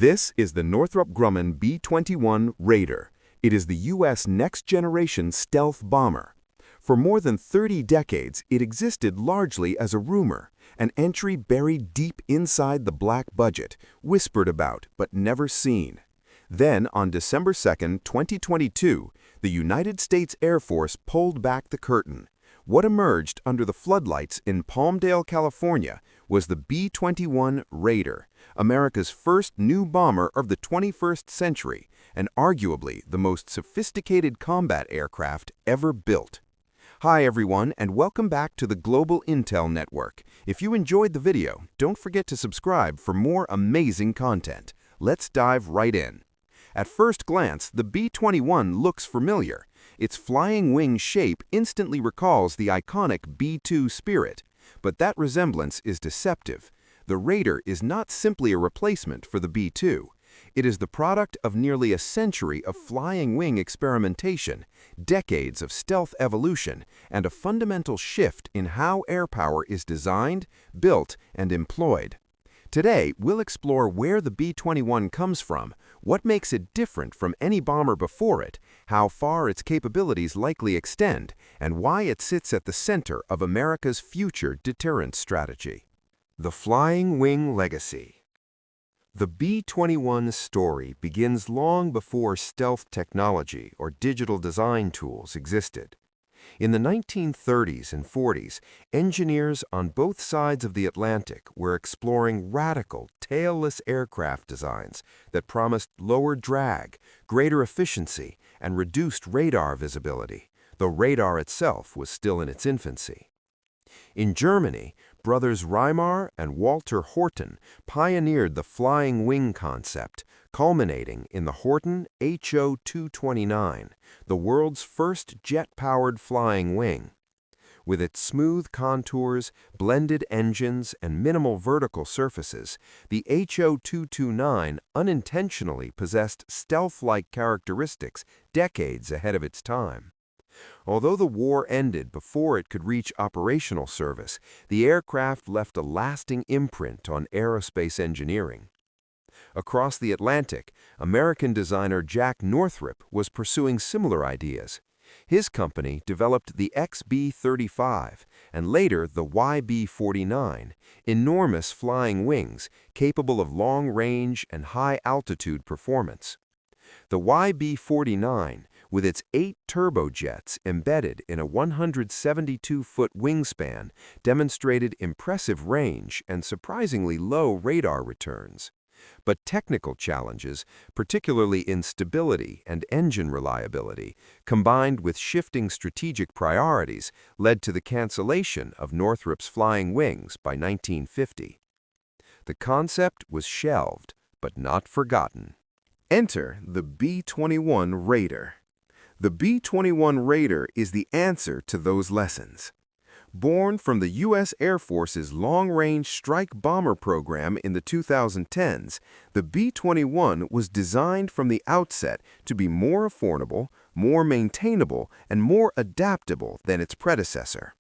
This is the Northrop Grumman B-21 Raider. It is the U.S. next-generation stealth bomber. For more than 30 decades, it existed largely as a rumor, an entry buried deep inside the black budget, whispered about but never seen. Then, on December 2, 2022, the United States Air Force pulled back the curtain. What emerged under the floodlights in Palmdale, California, was the B-21 Raider, America's first new bomber of the 21st century, and arguably the most sophisticated combat aircraft ever built. Hi everyone, and welcome back to the Global Intel Network. If you enjoyed the video, don't forget to subscribe for more amazing content. Let's dive right in. At first glance, the B-21 looks familiar. Its flying wing shape instantly recalls the iconic B-2 Spirit. But that resemblance is deceptive. The Raider is not simply a replacement for the B-2. It is the product of nearly a century of flying wing experimentation, decades of stealth evolution, and a fundamental shift in how air power is designed, built, and employed. Today, we'll explore where the B-21 comes from, what makes it different from any bomber before it, how far its capabilities likely extend, and why it sits at the center of America's future deterrence strategy. The Flying Wing Legacy. The B-21's story begins long before stealth technology or digital design tools existed. In the 1930s and 40s, engineers on both sides of the Atlantic were exploring radical, tailless aircraft designs that promised lower drag, greater efficiency, and reduced radar visibility, though radar itself was still in its infancy. In Germany, brothers Reimar and Walter Horten pioneered the flying wing concept, culminating in the Horten HO-229, the world's first jet-powered flying wing. With its smooth contours, blended engines, and minimal vertical surfaces, the HO-229 unintentionally possessed stealth-like characteristics decades ahead of its time. Although the war ended before it could reach operational service, the aircraft left a lasting imprint on aerospace engineering. Across the Atlantic, American designer Jack Northrop was pursuing similar ideas. His company developed the XB-35 and later the YB-49, enormous flying wings capable of long-range and high-altitude performance. The YB-49, with its 8 turbojets embedded in a 172-foot wingspan, demonstrated impressive range and surprisingly low radar returns. But technical challenges, particularly in stability and engine reliability, combined with shifting strategic priorities, led to the cancellation of Northrop's flying wings by 1950. The concept was shelved, but not forgotten. Enter the B-21 Raider. The B-21 Raider is the answer to those lessons. Born from the U.S. Air Force's Long-Range Strike Bomber program in the 2010s, the B-21 was designed from the outset to be more affordable, more maintainable, and more adaptable than its predecessor.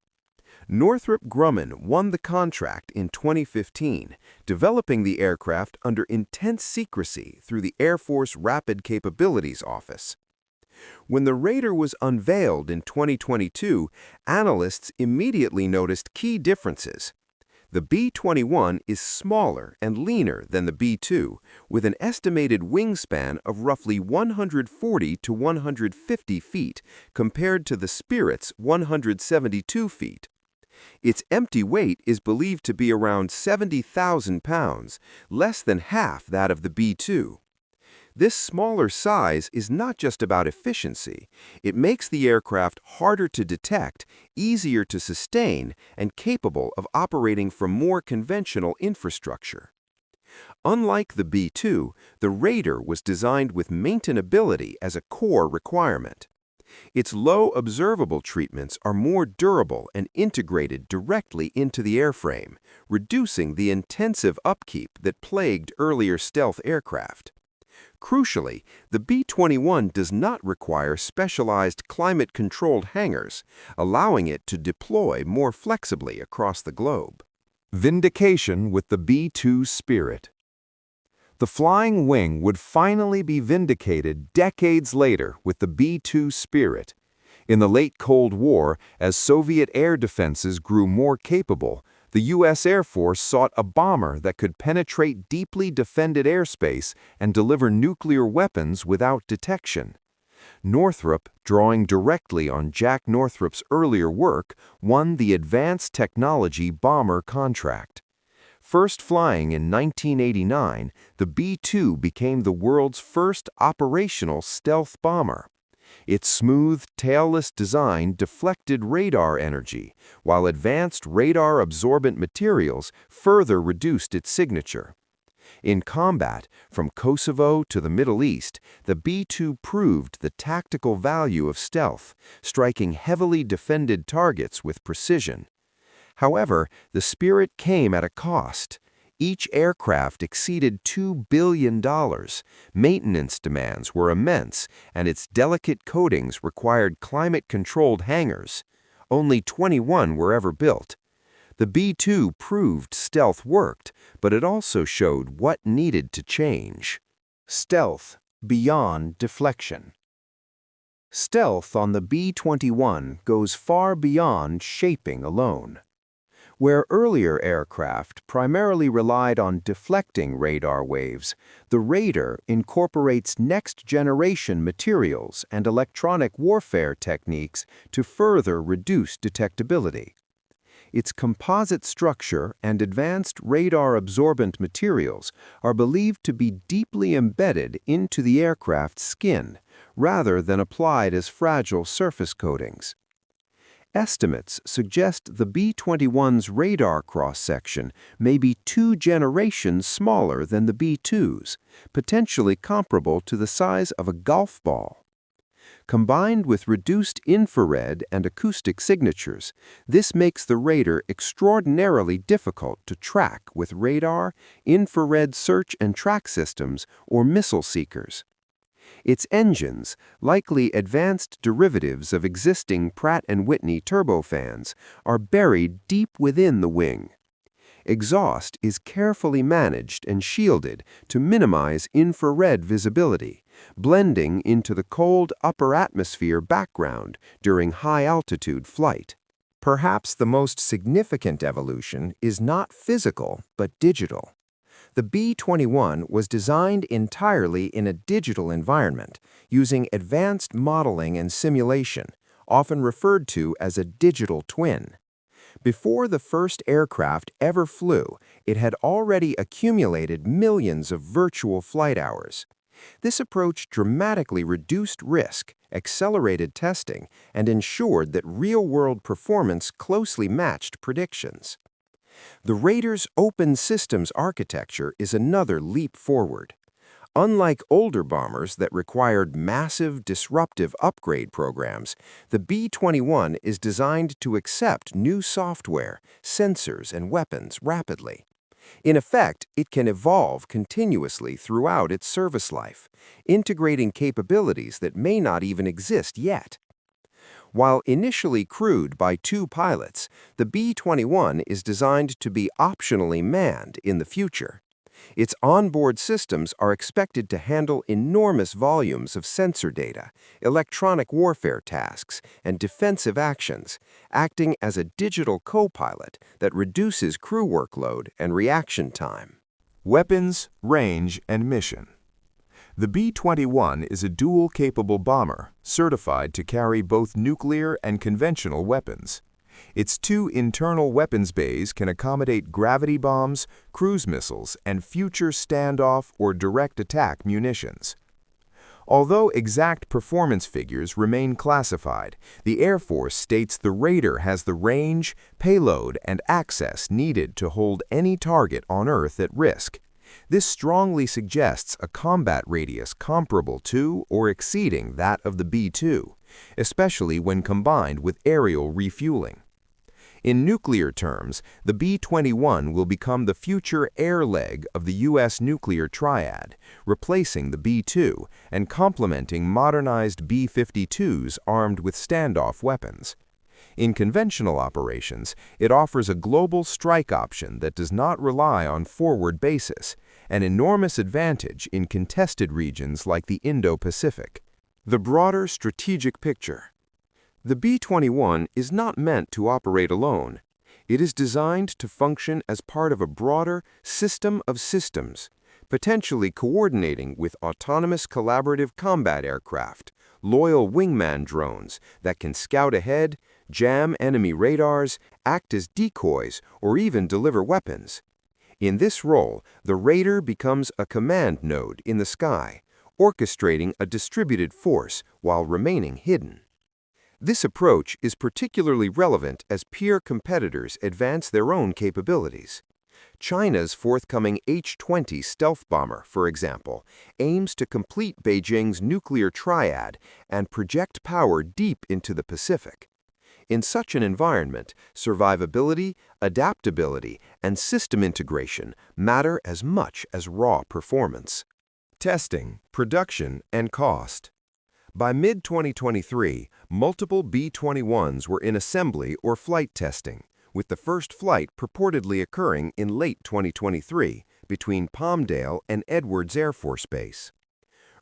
Northrop Grumman won the contract in 2015, developing the aircraft under intense secrecy through the Air Force Rapid Capabilities Office. When the Raider was unveiled in 2022, analysts immediately noticed key differences. The B-21 is smaller and leaner than the B-2, with an estimated wingspan of roughly 140 to 150 feet compared to the Spirit's 172 feet. Its empty weight is believed to be around 70,000 pounds, less than half that of the B-2. This smaller size is not just about efficiency. It makes the aircraft harder to detect, easier to sustain, and capable of operating from more conventional infrastructure. Unlike the B-2, the Raider was designed with maintainability as a core requirement. Its low observable treatments are more durable and integrated directly into the airframe, reducing the intensive upkeep that plagued earlier stealth aircraft. Crucially, the B-21 does not require specialized climate-controlled hangars, allowing it to deploy more flexibly across the globe. Vindication with the B-2 Spirit. The flying wing would finally be vindicated decades later with the B-2 Spirit. In the late Cold War, as Soviet air defenses grew more capable, the U.S. Air Force sought a bomber that could penetrate deeply defended airspace and deliver nuclear weapons without detection. Northrop, drawing directly on Jack Northrop's earlier work, won the Advanced Technology Bomber contract. First flying in 1989, the B-2 became the world's first operational stealth bomber. Its smooth, tailless design deflected radar energy, while advanced radar-absorbent materials further reduced its signature. In combat, from Kosovo to the Middle East, the B-2 proved the tactical value of stealth, striking heavily defended targets with precision. However, the Spirit came at a cost. Each aircraft exceeded $2 billion. Maintenance demands were immense, and its delicate coatings required climate-controlled hangars. Only 21 were ever built. The B-2 proved stealth worked, but it also showed what needed to change. Stealth beyond deflection. Stealth on the B-21 goes far beyond shaping alone. Where earlier aircraft primarily relied on deflecting radar waves, the Raider incorporates next-generation materials and electronic warfare techniques to further reduce detectability. Its composite structure and advanced radar-absorbent materials are believed to be deeply embedded into the aircraft's skin, rather than applied as fragile surface coatings. Estimates suggest the B-21's radar cross-section may be 2 generations smaller than the B-2's, potentially comparable to the size of a golf ball. Combined with reduced infrared and acoustic signatures, this makes the Raider extraordinarily difficult to track with radar, infrared search and track systems, or missile seekers. Its engines, likely advanced derivatives of existing Pratt & Whitney turbofans, are buried deep within the wing. Exhaust is carefully managed and shielded to minimize infrared visibility, blending into the cold upper atmosphere background during high-altitude flight. Perhaps the most significant evolution is not physical but digital. The B-21 was designed entirely in a digital environment, using advanced modeling and simulation, often referred to as a digital twin. Before the first aircraft ever flew, it had already accumulated millions of virtual flight hours. This approach dramatically reduced risk, accelerated testing, and ensured that real-world performance closely matched predictions. The Raider's open systems architecture is another leap forward. Unlike older bombers that required massive, disruptive upgrade programs, the B-21 is designed to accept new software, sensors, and weapons rapidly. In effect, it can evolve continuously throughout its service life, integrating capabilities that may not even exist yet. While initially crewed by 2 pilots, the B-21 is designed to be optionally manned in the future. Its onboard systems are expected to handle enormous volumes of sensor data, electronic warfare tasks, and defensive actions, acting as a digital co-pilot that reduces crew workload and reaction time. Weapons, range, and mission. The B-21 is a dual-capable bomber, certified to carry both nuclear and conventional weapons. Its 2 internal weapons bays can accommodate gravity bombs, cruise missiles, and future standoff or direct attack munitions. Although exact performance figures remain classified, the Air Force states the Raider has the range, payload, and access needed to hold any target on Earth at risk. This strongly suggests a combat radius comparable to or exceeding that of the B-2, especially when combined with aerial refueling. In nuclear terms, the B-21 will become the future air leg of the U.S. nuclear triad, replacing the B-2 and complementing modernized B-52s armed with standoff weapons. In conventional operations, it offers a global strike option that does not rely on forward basis, an enormous advantage in contested regions like the Indo-Pacific. The broader strategic picture. The B-21 is not meant to operate alone. It is designed to function as part of a broader system of systems, potentially coordinating with autonomous collaborative combat aircraft, loyal wingman drones that can scout ahead, jam enemy radars, act as decoys, or even deliver weapons. In this role, the Raider becomes a command node in the sky, orchestrating a distributed force while remaining hidden. This approach is particularly relevant as peer competitors advance their own capabilities. China's forthcoming H-20 stealth bomber, for example, aims to complete Beijing's nuclear triad and project power deep into the Pacific. In such an environment, survivability, adaptability, and system integration matter as much as raw performance. Testing, production, and cost. By mid-2023, multiple B-21s were in assembly or flight testing, with the first flight purportedly occurring in late 2023 between Palmdale and Edwards Air Force Base.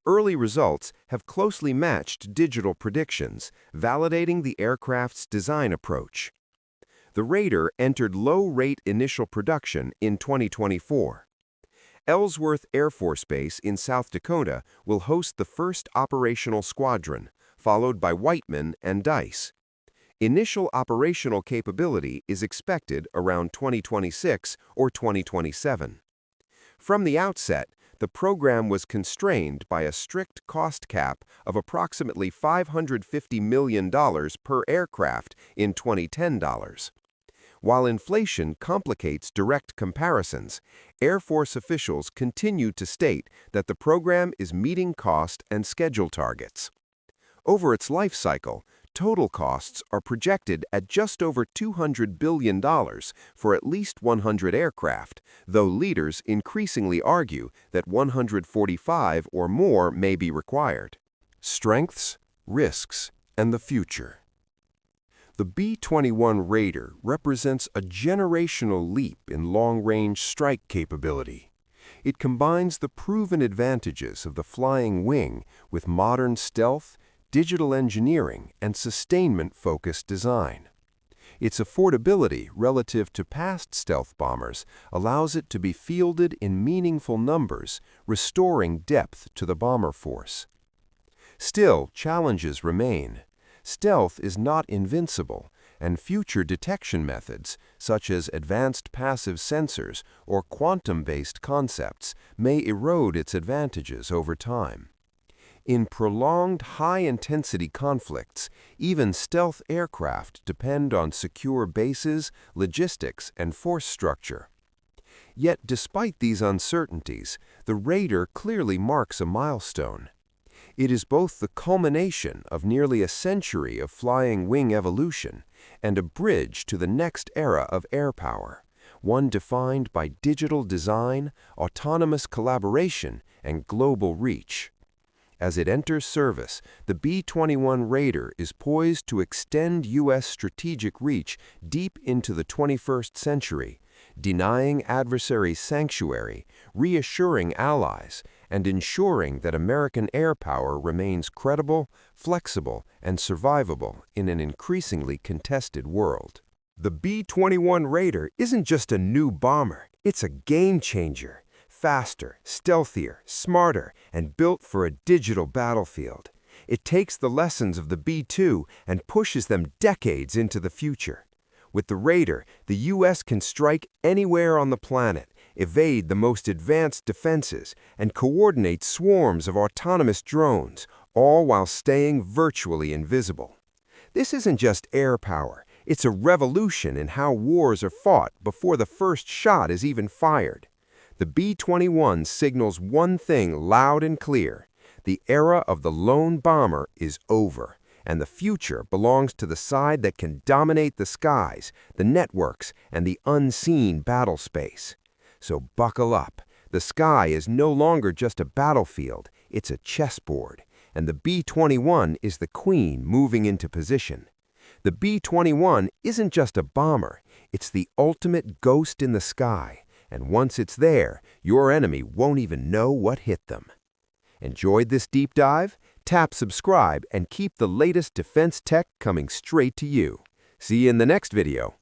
Early results have closely matched digital predictions, validating the aircraft's design approach. The Raider entered low-rate initial production in 2024. Ellsworth Air Force Base in South Dakota will host the first operational squadron, followed by Whiteman and Dice. Initial operational capability is expected around 2026 or 2027. From the outset, the program was constrained by a strict cost cap of approximately $550 million per aircraft in 2010 dollars. While inflation complicates direct comparisons, Air Force officials continue to state that the program is meeting cost and schedule targets. Over its life cycle, total costs are projected at just over $200 billion for at least 100 aircraft, though leaders increasingly argue that 145 or more may be required. Strengths, risks, and the future. The B-21 Raider represents a generational leap in long-range strike capability. It combines the proven advantages of the flying wing with modern stealth, digital engineering, and sustainment-focused design. Its affordability relative to past stealth bombers allows it to be fielded in meaningful numbers, restoring depth to the bomber force. Still, challenges remain. Stealth is not invincible, and future detection methods, such as advanced passive sensors or quantum-based concepts, may erode its advantages over time. In prolonged high-intensity conflicts, even stealth aircraft depend on secure bases, logistics, and force structure. Yet, despite these uncertainties, the Raider clearly marks a milestone. It is both the culmination of nearly a century of flying wing evolution and a bridge to the next era of air power, one defined by digital design, autonomous collaboration, and global reach. As it enters service, the B-21 Raider is poised to extend U.S. strategic reach deep into the 21st century, denying adversaries sanctuary, reassuring allies, and ensuring that American air power remains credible, flexible, and survivable in an increasingly contested world. The B-21 Raider isn't just a new bomber, it's a game-changer. Faster, stealthier, smarter, and built for a digital battlefield. It takes the lessons of the B-2 and pushes them decades into the future. With the Raider, the U.S. can strike anywhere on the planet, evade the most advanced defenses, and coordinate swarms of autonomous drones, all while staying virtually invisible. This isn't just air power, it's a revolution in how wars are fought before the first shot is even fired. The B-21 signals one thing loud and clear: the era of the lone bomber is over, and the future belongs to the side that can dominate the skies, the networks, and the unseen battle space. So buckle up. The sky is no longer just a battlefield, it's a chessboard, and the B-21 is the queen moving into position. The B-21 isn't just a bomber, it's the ultimate ghost in the sky, And once it's there, your enemy won't even know what hit them. Enjoyed this deep dive? Tap subscribe and keep the latest defense tech coming straight to you. See you in the next video.